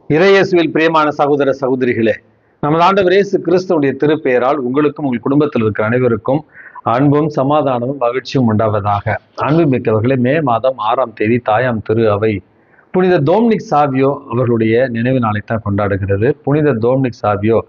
இறையேசுவில் பிரியமான சகோதர சகோதரிகளே, நமது ஆண்டவர் இயேசு கிறிஸ்துவுடைய திருப்பெயரால் உங்களுக்கும் உங்கள் குடும்பத்தில் இருக்கிற அனைவருக்கும் அன்பும் சமாதானமும் மகிழ்ச்சியும் உண்டாவதாக. அன்பு மிக்கவர்களே, மே மாதம் 6ஆம் தேதி தாயாம் திரு அவை புனித டோம்னிக் சாவியோ அவர்களுடைய நினைவு நாளைத்தான் கொண்டாடுகிறது. புனித டோம்னிக் சாவியோ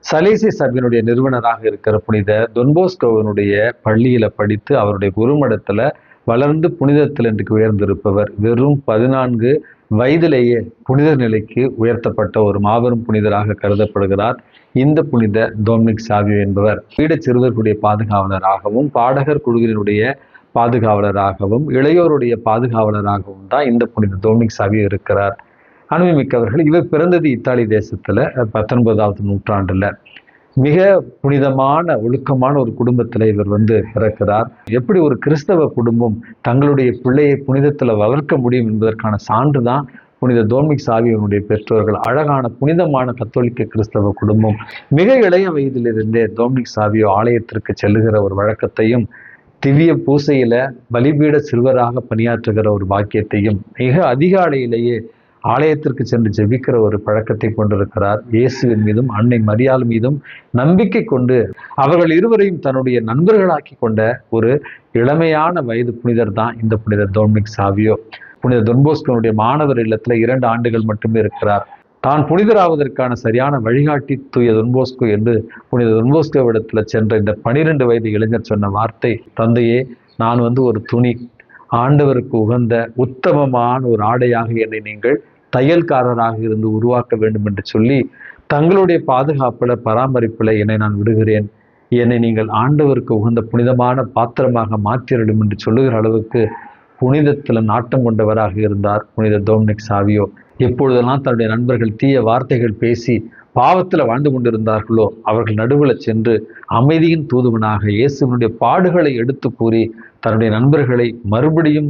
சலேசி சபையினுடைய நிறுவனராக இருக்கிற புனித தொன்போஸ்கோவினுடைய பள்ளியில படித்து அவருடைய குருமடத்துல வளர்ந்து புனிதத்தில் இன்றைக்கு உயர்ந்திருப்பவர். வெறும் 14 வயதிலேயே புனித நிலைக்கு உயர்த்தப்பட்ட ஒரு மாபெரும் புனிதராக கருதப்படுகிறார். இந்த புனித டோம்னிக் சாவியோ என்பவர் பீட சிறுவர்களுடைய பாதுகாவலராகவும் பாடகர் குழுவினுடைய பாதுகாவலராகவும் இளையோருடைய பாதுகாவலராகவும் தான் இந்த புனித டோம்னிக் சாவியோ இருக்கிறார். அனுபவமிக்கவர்கள். இவர் பிறந்தது இத்தாலி தேசத்துல 19ஆவது நூற்றாண்டுல. மிக புனிதமான ஒழுக்கமான ஒரு குடும்பத்துல இவர் பிறக்கிறார். எப்படி ஒரு கிறிஸ்தவ குடும்பம் தங்களுடைய பிள்ளையை புனிதத்துல வளர்க்க முடியும் என்பதற்கான சான்று தான் புனித டோம்னிக் சாவியோனுடைய பெற்றோர்கள். அழகான புனிதமான கத்தோலிக்க கிறிஸ்தவ குடும்பம். மிக இளைய வயதிலிருந்தே டோம்னிக் சாவியோ ஆலயத்திற்கு செல்லுகிற ஒரு வழக்கத்தையும் திவ்ய பூசையில பலிபீட சிறுவராக பணியாற்றுகிற ஒரு பாக்கியத்தையும் மிக அதிகாலையிலேயே ஆலயத்திற்கு சென்று ஜெபிக்கிற ஒரு பழக்கத்தை கொண்டிருக்கிறார். இயேசுவின் மீதும் அன்னை மரியாள் மீதும் நம்பிக்கை கொண்டு அவர்கள் இருவரையும் தன்னுடைய நண்பர்களாக்கி கொண்ட ஒரு இளமையான வயது புனிதர் தான் இந்த புனித டோம்னிக் சாவியோ. புனித தொன்போஸ்கோனுடைய மாணவர் இல்லத்துல 2 ஆண்டுகள் மட்டுமே இருக்கிறார். தான் புனிதராவதற்கான சரியான வழிகாட்டி தூய தொன்போஸ்கோ என்று புனித தொன்போஸ்கோவிடத்துல சென்ற இந்த 12 வயது இளைஞர் சொன்ன வார்த்தை, தந்தையே, நான் ஒரு துணி, ஆண்டவருக்கு உகந்த உத்தமமான ஒரு ஆடையாக என்னை நீங்கள் தையல்காரராக இருந்து உருவாக்க வேண்டும் என்று சொல்லி தங்களுடைய பாதுகாப்புல பராமரிப்புல என்னை நான் விடுகிறேன், என்னை நீங்கள் ஆண்டவருக்கு உகந்த புனிதமான பாத்திரமாக மாற்றிடும் என்று சொல்லுகிற அளவுக்கு புனிதத்துல நாட்டம் கொண்டவராக இருந்தார் புனித டோம்னிக் சாவியோ. எப்பொழுதெல்லாம் தன்னுடைய நண்பர்கள் தீய வார்த்தைகள் பேசி பாவத்துல வாழ்ந்து கொண்டிருந்தார்களோ அவர்கள் நடுவுல சென்று அமைதியின் தூதுவனாக இயேசுவினுடைய பாடுகளை எடுத்து கூறி தன்னுடைய நண்பர்களை மறுபடியும்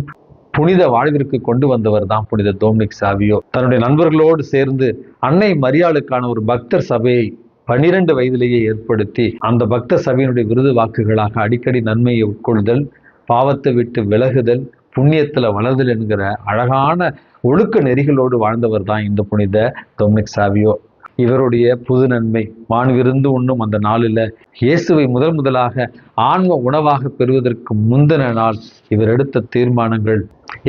புனித வாழ்விற்கு கொண்டு வந்தவர் தான் புனித டோம்னிக் சாவியோ. தன்னுடைய நண்பர்களோடு சேர்ந்து அன்னை மரியாளுக்கான ஒரு பக்தர் சபையை 12 வயதிலேயே ஏற்படுத்தி அந்த பக்த சபையினுடைய விருது வாக்குகளாக அடிக்கடி நன்மையை உட்கொள்தல், பாவத்தை விட்டு விலகுதல், புண்ணியத்துல வளர்தல் என்கிற அழகான ஒழுக்க நெறிகளோடு வாழ்ந்தவர் தான் இந்த புனித டோம்னிக் சாவியோ. இவருடைய புது நன்மை வான்விருந்து உண்ணும் அந்த நாளில் இயேசுவை முதலாக ஆன்ம உணவாக பெறுவதற்கு முந்தின நாள் இவர் எடுத்த தீர்மானங்கள்,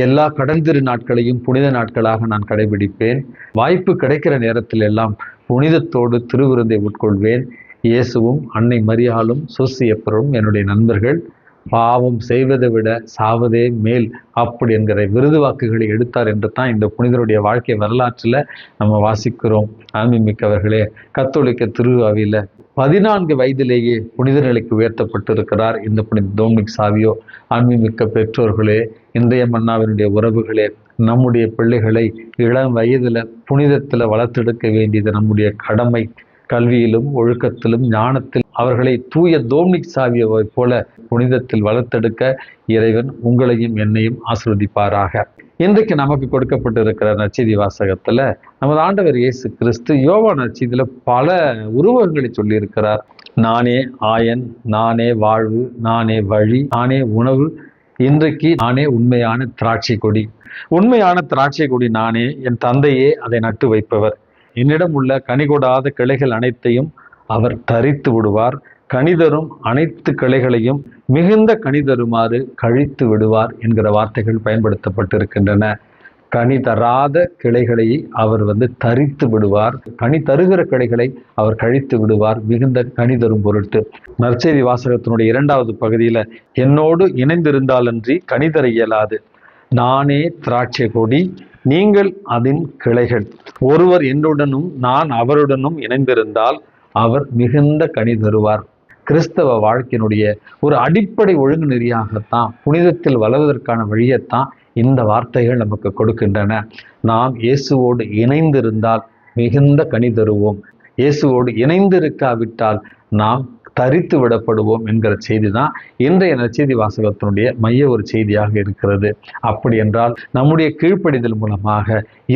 எல்லா கடன்திரு நாட்களையும் புனித நாட்களாக நான் கடைபிடிப்பேன், வாய்ப்பு கிடைக்கிற நேரத்தில் எல்லாம் புனிதத்தோடு திருவிருந்தை உட்கொள்வேன், இயேசுவும் அன்னை மரியாளும் சூசியப்பரும் என்னுடைய நண்பர்கள், பாவம் செய்வதை விட சாவதே மேல் அப்படி என்கிற விருது வாக்குகளை எடுத்தார் என்று தான் இந்த புனிதருடைய வாழ்க்கை வரலாற்றில் நம்ம வாசிக்கிறோம். ஆன்மீகமிக்கவர்களே, கத்தோலிக்க திரு அவையில 14 வயதிலேயே புனித நிலைக்கு உயர்த்தப்பட்டிருக்கிறார் இந்த புனித டோம்னிக் சாவியோ. ஆன்மீகமிக்க பெற்றோர்களே, இன்றைய மன்னாவினுடைய உறவுகளே, நம்முடைய பிள்ளைகளை இளம் வயதுல புனிதத்துல வளர்த்தெடுக்க வேண்டியது நம்முடைய கடமை. கல்வியிலும் ஒழுக்கத்திலும் ஞானத்தில் அவர்களை தூய டோம்னிக் சாவியோவை போல புனிதத்தில் வளர்த்தெடுக்க இறைவன் உங்களையும் என்னையும் ஆசீர்வதிப்பாராக. இன்றைக்கு நமக்கு கொடுக்கப்பட்டிருக்கிற நற்செய்தி வாசகத்துல நமது ஆண்டவர் இயேசு கிறிஸ்து யோவான் நற்செய்தியில பல உருவகங்களை சொல்லியிருக்கிறார். நானே ஆயன், நானே வாழ்வு, நானே வழி, நானே உணவு, இன்றைக்கு நானே உண்மையான திராட்சை கொடி. உண்மையான திராட்சை கொடி நானே, என் தந்தையே அதை நட்டு வைப்பவர். என்னிடம் உள்ள கனிகொடாத கிளைகள் அனைத்தையும் அவர் தரித்து விடுவார், கனிதரும் அனைத்து கிளைகளையும் மிகுந்த கனிதருமாறு கழித்து விடுவார் என்கிற வார்த்தைகள் பயன்படுத்தப்பட்டிருக்கின்றன. கனி தராத கிளைகளை அவர் தரித்து விடுவார், கனி தருகிற கிளைகளை அவர் கழித்து விடுவார் மிகுந்த கனி தரும் பொருட்டு. நற்செய்தி வாசகத்தினுடைய 2வது பகுதியில, என்னோடு இணைந்திருந்தாலன்றி கனி தர இயலாது, நானே திராட்சை கொடி, நீங்கள் அதன் கிளைகள், ஒருவர் என்னுடனும் நான் அவருடனும் இணைந்திருந்தால் அவர் மிகுந்த கனி தருவார். கிறிஸ்தவ வாழ்க்கையினுடைய ஒரு அடிப்படை ஒழுங்கு நெறியாகத்தான், புனிதத்தில் வளர்வதற்கான வழியைத்தான் இந்த வார்த்தைகள் நமக்கு கொடுக்கின்றன. நாம் இயேசுவோடு இணைந்திருந்தால் மிகுந்த கனி தருவோம், இயேசுவோடு இணைந்திருக்காவிட்டால் நாம் தரித்து விடப்படுவோம் என்கிற செய்தி தான் இன்றைய நற்செய்தி வாசகத்தினுடைய மைய ஒரு செய்தியாக இருக்கிறது. அப்படி என்றால் நம்முடைய கீழ்ப்படிதல் மூலமாக,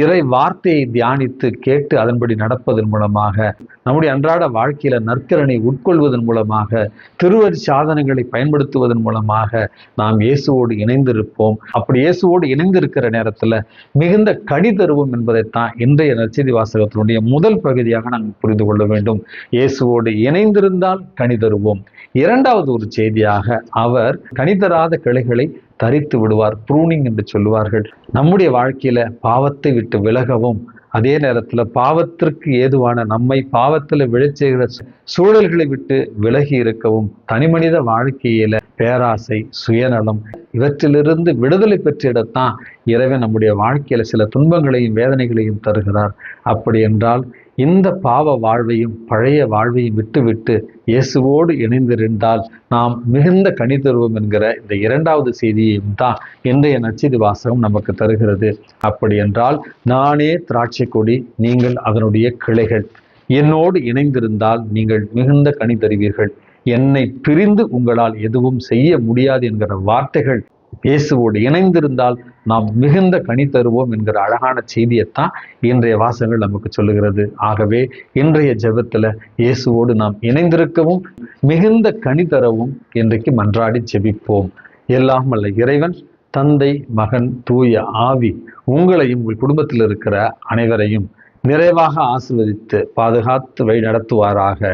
இறை வார்த்தையை தியானித்து கேட்டு அதன்படி நடப்பதன் மூலமாக நம்முடைய அன்றாட வாழ்க்கையில நற்கரணை உட்கொள்வதன் மூலமாக, திருவடி சாதனங்களை பயன்படுத்துவதன் மூலமாக நாம் இயேசுவோடு இணைந்திருப்போம். அப்படி இயேசுவோடு இணைந்திருக்கிற நேரத்துல மிகுந்த கனி தருவோம் என்பதைத்தான் இன்றைய நற்செய்தி வாசகத்தினுடைய முதல் பகுதியாக நாம் புரிந்து கொள்ள வேண்டும். இயேசுவோடு இணைந்திருந்தால் கனி தருவோம். இரண்டாவது ஒரு செய்தியாக, அவர் கனி தராத கிளைகளை தரித்து விடுவார், ப்ரூனிங் என்று சொல்லுவார்கள். நம்முடைய வாழ்க்கையில பாவத்தை விட்டு விலகவும், அதே நேரத்துல பாவத்திற்கு ஏதுவான நம்மை பாவத்துல விழச்செய்கிற சூழல்களை விட்டு விலகி இருக்கவும், தனிமனித வாழ்க்கையில பேராசை, சுயநலம் இவற்றிலிருந்து விடுதலை பெற்றிடத்தான் இறைவன் நம்முடைய வாழ்க்கையில சில துன்பங்களையும் வேதனைகளையும் தருகிறார். அப்படி என்றால் இந்த பாவ வாழ்வையும் பழைய வாழ்வையும் விட்டுவிட்டு இயேசுவோடு இணைந்திருந்தால் நாம் மிகுந்த கனி தருவோம் என்கிற இந்த இரண்டாவது செய்தியையும் தான் இன்றைய நற்செய்தி வாசகம் நமக்கு தருகிறது. அப்படி என்றால், நானே திராட்சை கொடி, நீங்கள் அதனுடைய கிளைகள். என்னோடு இணைந்திருந்தால் நீங்கள் மிகுந்த கனி தருவீர்கள். என்னை பிரிந்து உங்களால் எதுவும் செய்ய முடியாது என்கிற வார்த்தைகள் இயேசுவோடு இணைந்திருந்தால் நாம் மிகுந்த கனி தருவோம் என்கிற அழகான செய்தியைத்தான் இன்றைய வாசகங்கள் நமக்கு சொல்லுகிறது. ஆகவே இன்றைய ஜெபத்துல இயேசுவோடு நாம் இணைந்திருக்கவும் மிகுந்த கனி தரவும் இன்றைக்கு மன்றாடி ஜெபிப்போம். எல்லாம் வல்ல இறைவன், தந்தை, மகன், தூய ஆவி உங்களையும் உங்கள் குடும்பத்தில் இருக்கிற அனைவரையும் நிறைவாக ஆசீர்வதித்து பாதுகாத்து வழி நடத்துவாராக.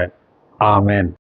ஆமென்.